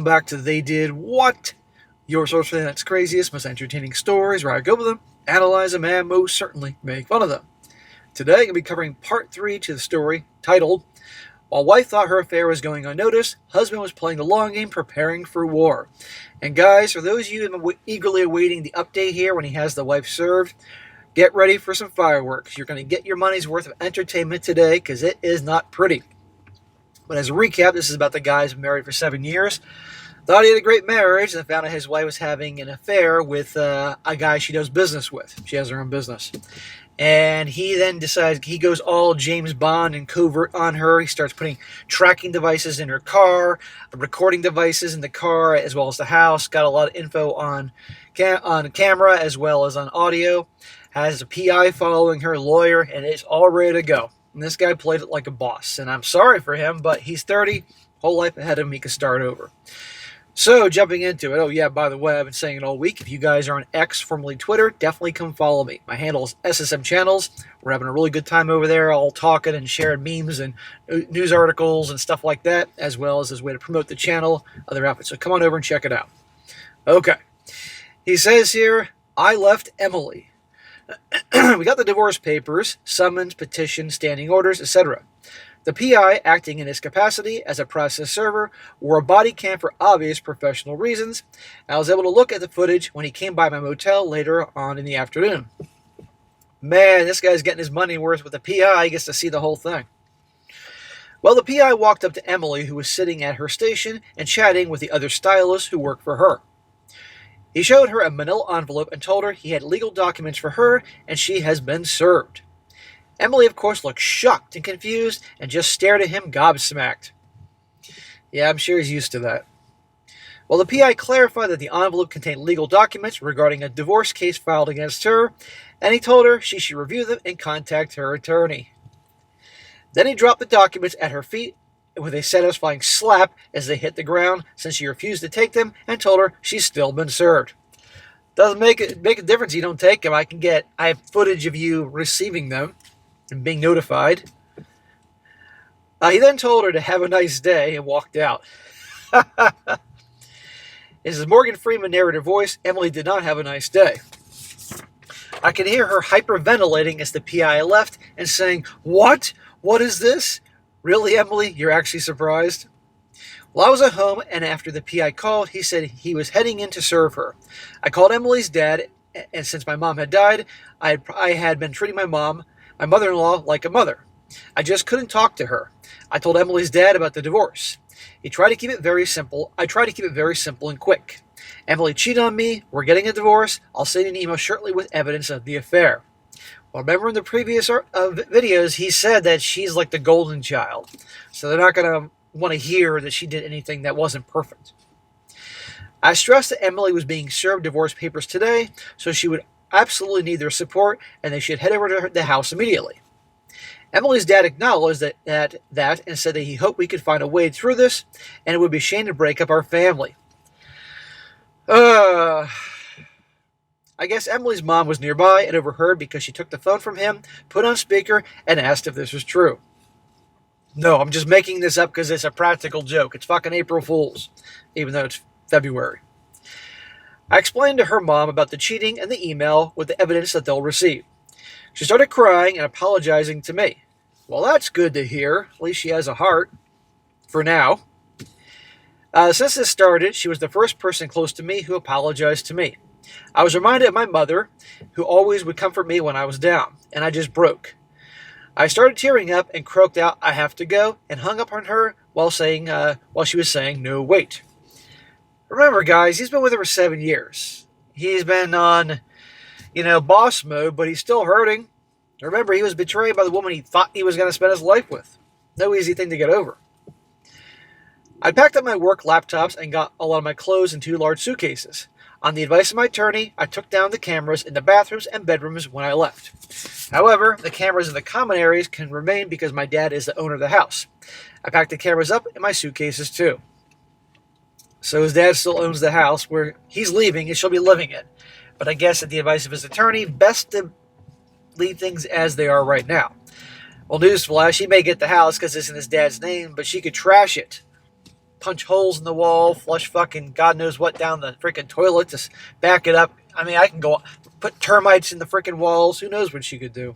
back to They Did What? Your source for the next craziest, most entertaining stories, where I go with them, analyze them, and most certainly make fun of them. Today, I'm going to be covering part 3 to the story, titled, While Wife Thought Her Affair Was Going Unnoticed, Husband Was Playing the Long Game Preparing for War. And guys, for those of you who have been eagerly awaiting the update here when he has the wife served, get ready for some fireworks. You're going to get your money's worth of entertainment today, because it is not pretty. But as a recap, this is about the guy who's been married for 7 years. Thought he had a great marriage, and found out his wife was having an affair with a guy she does business with. She has her own business. And he then decides, he goes all James Bond and covert on her. He starts putting tracking devices in her car, recording devices in the car, as well as the house. Got a lot of info on camera as well as on audio. Has a PI following her, lawyer, and it's all ready to go. And this guy played it like a boss. And I'm sorry for him, but he's 30, whole life ahead of him, he can start over. So, jumping into it, oh yeah, by the way, I've been saying it all week, if you guys are on X, formerly Twitter, definitely come follow me. My handle is SSM Channels. We're having a really good time over there, all talking and sharing memes and news articles and stuff like that, as well as a way to promote the channel, other outfits. So come on over and check it out. Okay. He says here, I left Emily. We got the divorce papers, summons, petition, standing orders, etc. The PI, acting in his capacity as a process server, wore a body cam for obvious professional reasons. I was able to look at the footage when he came by my motel later on in the afternoon. Man, this guy's getting his money worth with the PI. He gets to see the whole thing. Well, the PI walked up to Emily, who was sitting at her station and chatting with the other stylists who worked for her. He showed her a manila envelope and told her he had legal documents for her and she has been served. Emily, of course, looked shocked and confused and just stared at him gobsmacked. Yeah, I'm sure he's used to that. Well, the PI clarified that the envelope contained legal documents regarding a divorce case filed against her, and he told her she should review them and contact her attorney. Then he dropped the documents at her feet with a satisfying slap as they hit the ground, since she refused to take them, and told her she's still been served. Doesn't make a difference you don't take them. I have footage of you receiving them and being notified. He then told her to have a nice day and walked out. In his Morgan Freeman narrator voice, Emily did not have a nice day. I could hear her hyperventilating as the PI left and saying, "What? What is this? Really, Emily? You're actually surprised?" Well, I was at home, and after the PI called, he said he was heading in to serve her. I called Emily's dad, and since my mom had died, I had been treating my mother-in-law, like a mother. I just couldn't talk to her. I told Emily's dad about the divorce. He tried to keep it very simple. I tried to keep it very simple and quick. Emily cheated on me. We're getting a divorce. I'll send an email shortly with evidence of the affair. Well, remember in the previous videos, he said that she's like the golden child. So they're not going to want to hear that she did anything that wasn't perfect. I stressed that Emily was being served divorce papers today, so she would absolutely need their support, and they should head over to the house immediately. Emily's dad acknowledged that and said that he hoped we could find a way through this, and it would be a shame to break up our family. I guess Emily's mom was nearby and overheard because she took the phone from him, put on speaker, and asked if this was true. No, I'm just making this up because it's a practical joke. It's fucking April Fool's, even though it's February. I explained to her mom about the cheating and the email with the evidence that they'll receive. She started crying and apologizing to me. Well, that's good to hear. At least she has a heart. For now. Since this started, she was the first person close to me who apologized to me. I was reminded of my mother, who always would comfort me when I was down, and I just broke. I started tearing up and croaked out, "I have to go," and hung up on her while she was saying, "No, wait." Remember, guys, he's been with her for 7 years. He's been on, boss mode, but he's still hurting. Remember, he was betrayed by the woman he thought he was going to spend his life with. No easy thing to get over. I packed up my work laptops and got a lot of my clothes in 2 large suitcases. On the advice of my attorney, I took down the cameras in the bathrooms and bedrooms when I left. However, the cameras in the common areas can remain because my dad is the owner of the house. I packed the cameras up in my suitcases too. So his dad still owns the house where he's leaving and she'll be living in. But I guess at the advice of his attorney, best to leave things as they are right now. Well, newsflash, he may get the house because it's in his dad's name, but she could trash it. punch holes in the wall, flush fucking God knows what down the freaking toilet to back it up. I mean, I can go put termites in the freaking walls. Who knows what she could do?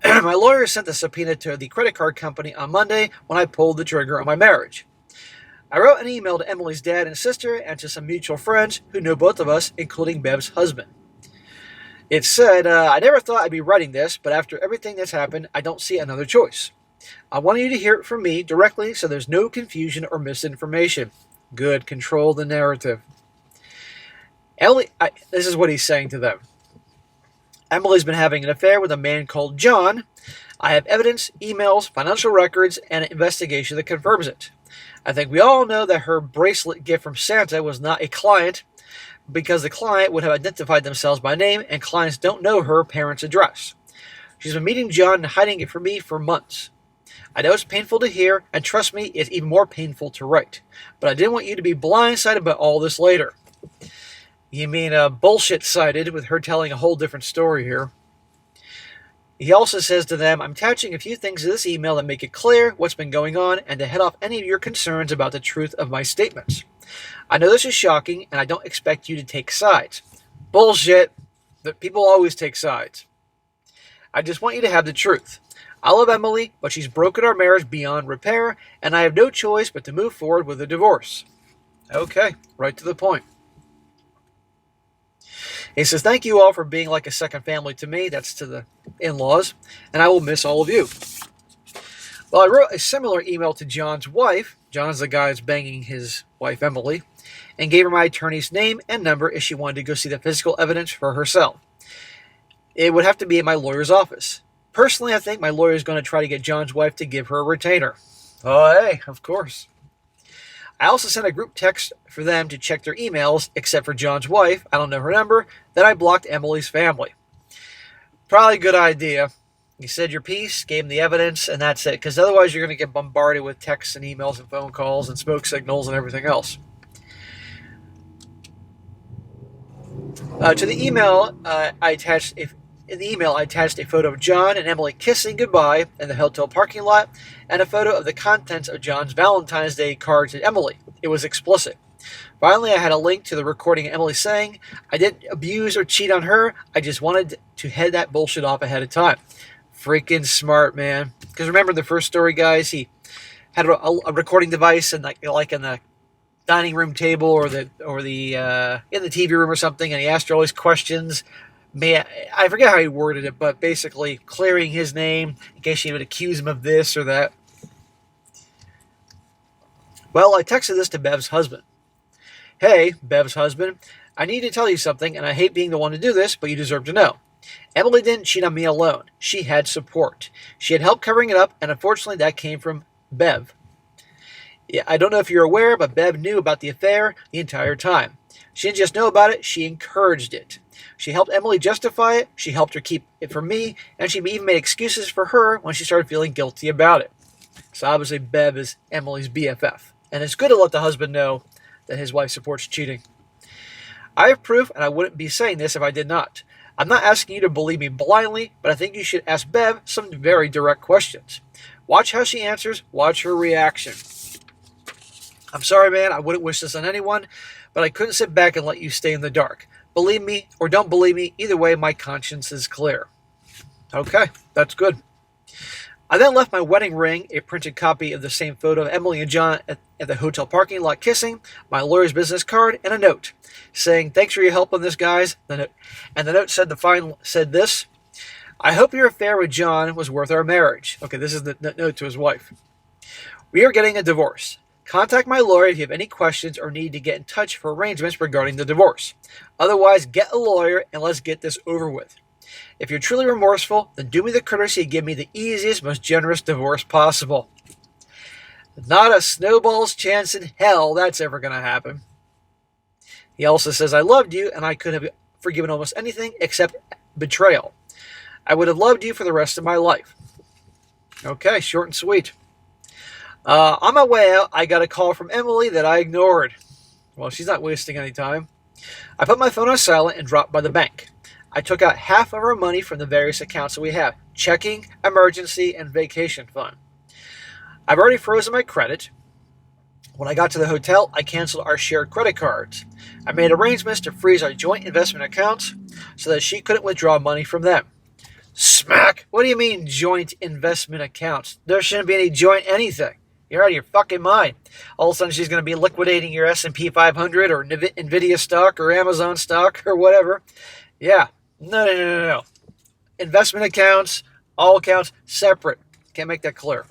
My lawyer sent a subpoena to the credit card company on Monday when I pulled the trigger on my marriage. I wrote an email to Emily's dad and sister and to some mutual friends who know both of us, including Bev's husband. It said, I never thought I'd be writing this, but after everything that's happened, I don't see another choice. I want you to hear it from me directly so there's no confusion or misinformation. Good, control the narrative. This is what he's saying to them. Emily's been having an affair with a man called John. I have evidence, emails, financial records, and an investigation that confirms it. I think we all know that her bracelet gift from Santa was not a client because the client would have identified themselves by name and clients don't know her parents' address. She's been meeting John and hiding it from me for months. I know it's painful to hear, and trust me, it's even more painful to write. But I didn't want you to be blindsided by all this later. You mean bullshit-sided with her telling a whole different story here. He also says to them, I'm attaching a few things to this email that make it clear what's been going on and to head off any of your concerns about the truth of my statements. I know this is shocking, and I don't expect you to take sides. Bullshit. People always take sides. I just want you to have the truth. I love Emily, but she's broken our marriage beyond repair, and I have no choice but to move forward with a divorce. Okay, right to the point. He says, thank you all for being like a second family to me. That's to the in-laws. And I will miss all of you. Well, I wrote a similar email to John's wife. John's the guy that's banging his wife, Emily. And gave her my attorney's name and number if she wanted to go see the physical evidence for herself. It would have to be at my lawyer's office. Personally, I think my lawyer is going to try to get John's wife to give her a retainer. Oh, hey, of course. I also sent a group text for them to check their emails, except for John's wife. I don't know her number. Then I blocked Emily's family. Probably a good idea. You said your piece, gave them the evidence, and that's it. Because otherwise you're going to get bombarded with texts and emails and phone calls and smoke signals and everything else. To the email, I attached a photo of John and Emily kissing goodbye in the hotel parking lot and a photo of the contents of John's Valentine's Day card to Emily. It was explicit. Finally, I had a link to the recording of Emily saying, I didn't abuse or cheat on her. I just wanted to head that bullshit off ahead of time. Freaking smart, man. Because remember the first story, guys? He had a recording device and like in the dining room table or in the TV room or something, and he asked her all these questions. I forget how he worded it, but basically clearing his name in case she would accuse him of this or that. Well, I texted this to Bev's husband. Hey, Bev's husband, I need to tell you something, and I hate being the one to do this, but you deserve to know. Emily didn't cheat on me alone. She had support. She had help covering it up, and unfortunately that came from Bev. Yeah, I don't know if you're aware, but Bev knew about the affair the entire time. She didn't just know about it, she encouraged it. She helped Emily justify it, she helped her keep it from me, and she even made excuses for her when she started feeling guilty about it. So obviously Bev is Emily's BFF. And it's good to let the husband know that his wife supports cheating. I have proof, and I wouldn't be saying this if I did not. I'm not asking you to believe me blindly, but I think you should ask Bev some very direct questions. Watch how she answers, watch her reaction. I'm sorry, man, I wouldn't wish this on anyone, but I couldn't sit back and let you stay in the dark. Believe me or don't believe me, either way, my conscience is clear. Okay, that's good. I then left my wedding ring, a printed copy of the same photo of Emily and John at the hotel parking lot kissing, my lawyer's business card, and a note saying, thanks for your help on this, guys. The note said this, I hope your affair with John was worth our marriage. Okay, this is the note to his wife. We are getting a divorce. Contact my lawyer if you have any questions or need to get in touch for arrangements regarding the divorce. Otherwise, get a lawyer and let's get this over with. If you're truly remorseful, then do me the courtesy to give me the easiest, most generous divorce possible. Not a snowball's chance in hell that's ever going to happen. He also says, I loved you and I could have forgiven almost anything except betrayal. I would have loved you for the rest of my life. Okay, short and sweet. On my way out, I got a call from Emily that I ignored. Well, she's not wasting any time. I put my phone on silent and dropped by the bank. I took out half of our money from the various accounts that we have, checking, emergency, and vacation fund. I've already frozen my credit. When I got to the hotel, I canceled our shared credit cards. I made arrangements to freeze our joint investment accounts so that she couldn't withdraw money from them. Smack! What do you mean joint investment accounts? There shouldn't be any joint anything. You're out of your fucking mind. All of a sudden she's going to be liquidating your S&P 500 or Nvidia stock or Amazon stock or whatever. Yeah. No. Investment accounts, all accounts, separate. Can't make that clear.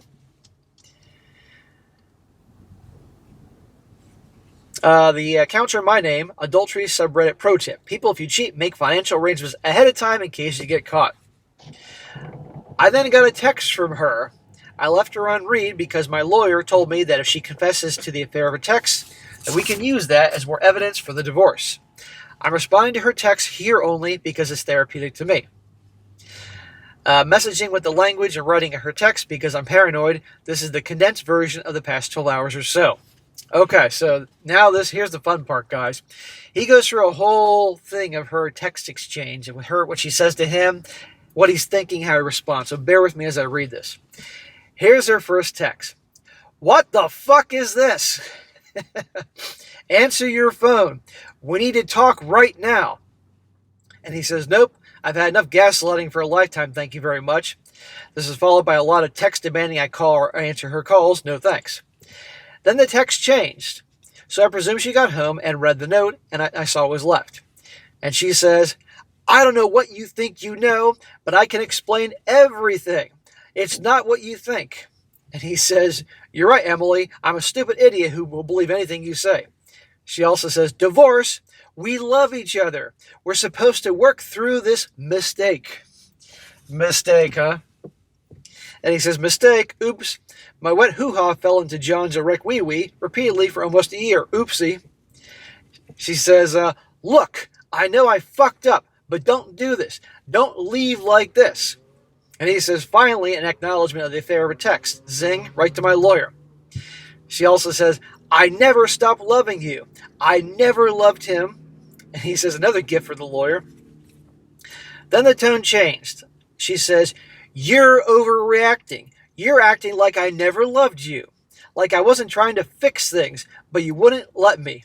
The accounts are in my name. Adultery subreddit pro tip. People, if you cheat, make financial arrangements ahead of time in case you get caught. I then got a text from her. I left her on read because my lawyer told me that if she confesses to the affair of a text, that we can use that as more evidence for the divorce. I'm responding to her text here only because it's therapeutic to me. Messaging with the language and writing her text because I'm paranoid. This is the condensed version of the past 12 hours or so. Okay, so now here's the fun part, guys. He goes through a whole thing of her text exchange and with her, what she says to him, what he's thinking, how he responds. So bear with me as I read this. Here's her first text. What the fuck is this? Answer your phone. We need to talk right now. And he says, nope, I've had enough gaslighting for a lifetime, thank you very much. This is followed by a lot of text demanding I call or answer her calls, no thanks. Then the text changed. So I presume she got home and read the note, and I saw what was left. And she says, I don't know what you think you know, but I can explain everything. It's not what you think. And he says, you're right, Emily. I'm a stupid idiot who will believe anything you say. She also says, divorce. We love each other. We're supposed to work through this mistake. Mistake, huh? And he says, mistake, oops. My wet hoo-ha fell into John's erect wee-wee repeatedly for almost a year. Oopsie. She says, look, I know I fucked up, but don't do this. Don't leave like this. And he says, finally, an acknowledgement of the affair of a text. Zing, right to my lawyer. She also says, I never stopped loving you. I never loved him. And he says, another gift for the lawyer. Then the tone changed. She says, you're overreacting. You're acting like I never loved you. Like I wasn't trying to fix things, but you wouldn't let me.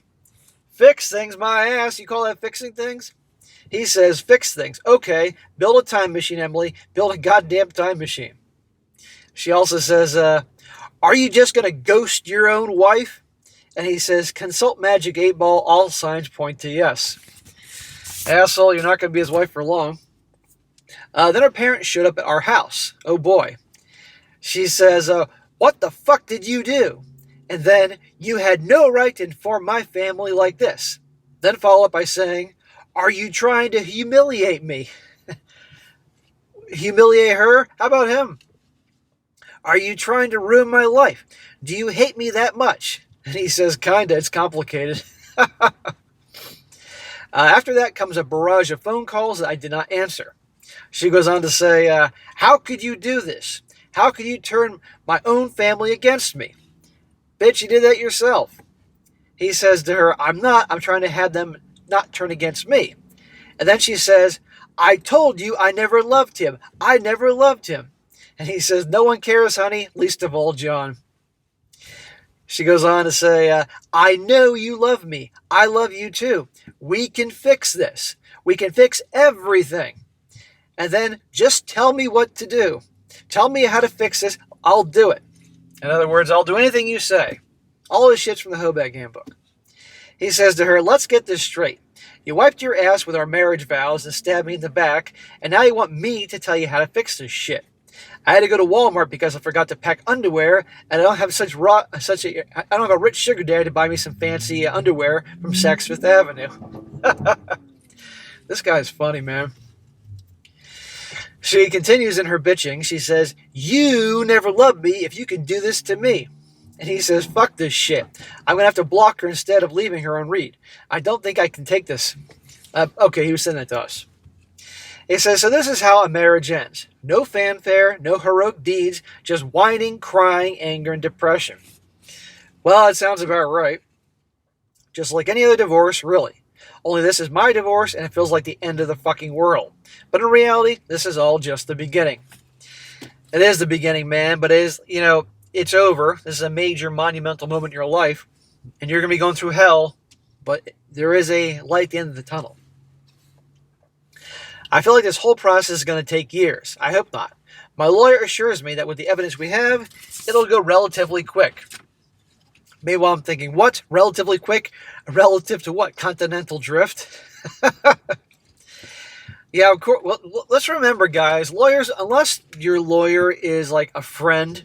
Fix things, my ass. You call that fixing things? He says, fix things. Okay, build a time machine, Emily. Build a goddamn time machine. She also says, are you just going to ghost your own wife? And he says, consult Magic 8 Ball. All signs point to yes. Asshole, you're not going to be his wife for long. Then her parents showed up at our house. Oh boy. She says, what the fuck did you do? And then, you had no right to inform my family like this. Then follow up by saying, are you trying to humiliate me? Humiliate her? How about him? Are you trying to ruin my life? Do you hate me that much? And he says, kinda, it's complicated. After that comes a barrage of phone calls that I did not answer. She goes on to say, how could you do this? How could you turn my own family against me? Bitch, you did that yourself. He says to her, I'm trying to have them not turn against me. And then she says, I told you I never loved him. I never loved him. And he says, no one cares, honey, least of all John. She goes on to say, I know you love me. I love you too. We can fix this. We can fix everything. And then just tell me what to do. Tell me how to fix this. I'll do it. In other words, I'll do anything you say. All this shit's from the Hobag Handbook. He says to her, let's get this straight. You wiped your ass with our marriage vows and stabbed me in the back, and now you want me to tell you how to fix this shit. I had to go to Walmart because I forgot to pack underwear, and I don't have I don't have a rich sugar daddy to buy me some fancy underwear from Saks Fifth Avenue. This guy's funny, man. She continues in her bitching. She says, you never loved me if you can do this to me. And he says, fuck this shit. I'm going to have to block her instead of leaving her on read. I don't think I can take this. Okay, he was sending it to us. He says, so this is how a marriage ends. No fanfare, no heroic deeds, just whining, crying, anger, and depression. Well, it sounds about right. Just like any other divorce, really. Only this is my divorce, and it feels like the end of the fucking world. But in reality, this is all just the beginning. It is the beginning, man, but it is, it's over. This is a major monumental moment in your life. and you're going to be going through hell, but there is a light at the end of the tunnel. I feel like this whole process is going to take years. I hope not. My lawyer assures me that with the evidence we have, it'll go relatively quick. Meanwhile, I'm thinking, what? Relatively quick? Relative to what? Continental drift? Yeah, of course. Well, let's remember, guys, lawyers, unless your lawyer is like a friend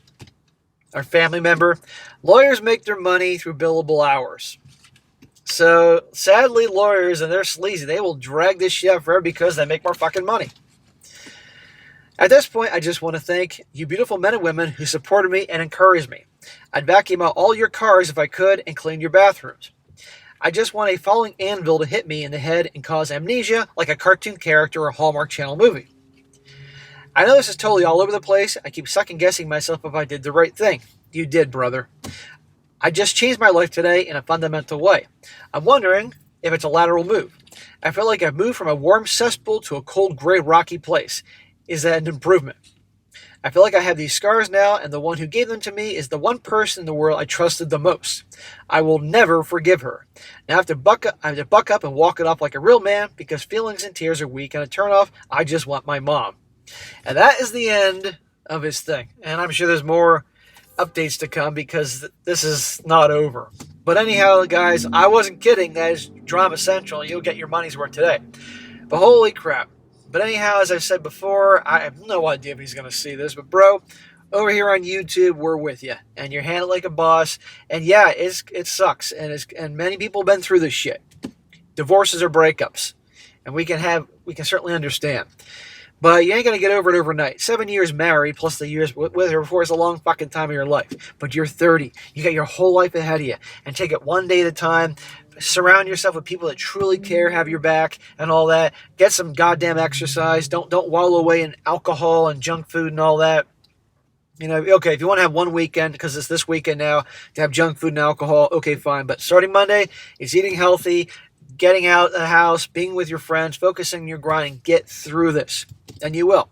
or family member, lawyers make their money through billable hours. So, sadly, lawyers, and they're sleazy, they will drag this shit out forever because they make more fucking money. At this point, I just want to thank you beautiful men and women who supported me and encouraged me. I'd vacuum out all your cars if I could and clean your bathrooms. I just want a falling anvil to hit me in the head and cause amnesia like a cartoon character or a Hallmark Channel movie. I know this is totally all over the place. I keep second guessing myself if I did the right thing. You did, brother. I just changed my life today in a fundamental way. I'm wondering if it's a lateral move. I feel like I've moved from a warm cesspool to a cold, gray, rocky place. Is that an improvement? I feel like I have these scars now, and the one who gave them to me is the one person in the world I trusted the most. I will never forgive her. Now I have to buck up and walk it off like a real man because feelings and tears are weak and a turnoff. I just want my mom. And that is the end of his thing. And I'm sure there's more updates to come because this is not over. But anyhow, guys, I wasn't kidding. That is Drama Central. You'll get your money's worth today. But holy crap. But anyhow, as I've said before, I have no idea if he's going to see this. But bro, over here on YouTube, we're with you. And you're handled like a boss. And yeah, it sucks. And many people have been through this shit. Divorces or breakups. And we can certainly understand. But you ain't going to get over it overnight. 7 years married plus the years with her before is a long fucking time of your life. But you're 30. You got your whole life ahead of you. And take it one day at a time. Surround yourself with people that truly care, have your back, and all that. Get some goddamn exercise. Don't wallow away in alcohol and junk food and all that. You know, okay, if you want to have one weekend, because it's this weekend now, to have junk food and alcohol, okay, fine. But starting Monday, it's eating healthy, getting out of the house, being with your friends, focusing on your grind, and get through this. And you will.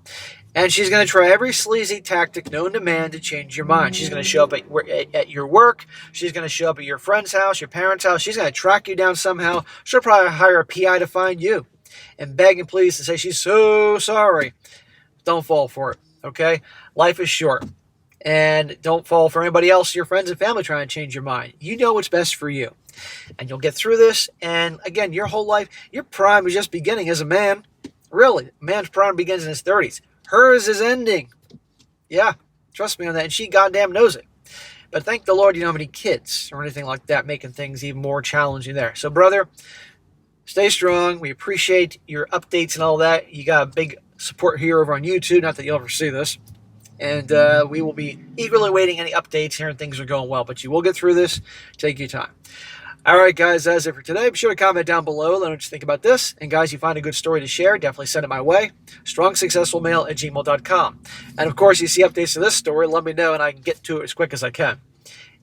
And she's going to try every sleazy tactic known to man to change your mind. She's going to show up at your work. She's going to show up at your friend's house, your parents' house. She's going to track you down somehow. She'll probably hire a PI to find you and beg and please to say she's so sorry. Don't fall for it, okay? Life is short. And don't fall for anybody else, your friends and family trying to change your mind. You know what's best for you. And you'll get through this. And again, your whole life, your prime is just beginning as a man. Really, a man's prime begins in his 30s. Hers is ending. Yeah, trust me on that. And she goddamn knows it. But thank the Lord you don't have any kids or anything like that, making things even more challenging there. So, brother, stay strong. We appreciate your updates and all that. You got a big support here over on YouTube. Not that you'll ever see this. And we will be eagerly waiting any updates here and things are going well. But you will get through this. Take your time. All right, guys, that's it for today. Be sure to comment down below. Let me know what you think about this. And, guys, you find a good story to share, definitely send it my way. strongsuccessfulmale@gmail.com. And, of course, you see updates to this story, let me know, and I can get to it as quick as I can.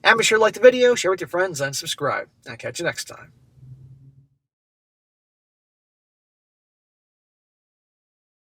And be sure to like the video, share with your friends, and subscribe. I'll catch you next time.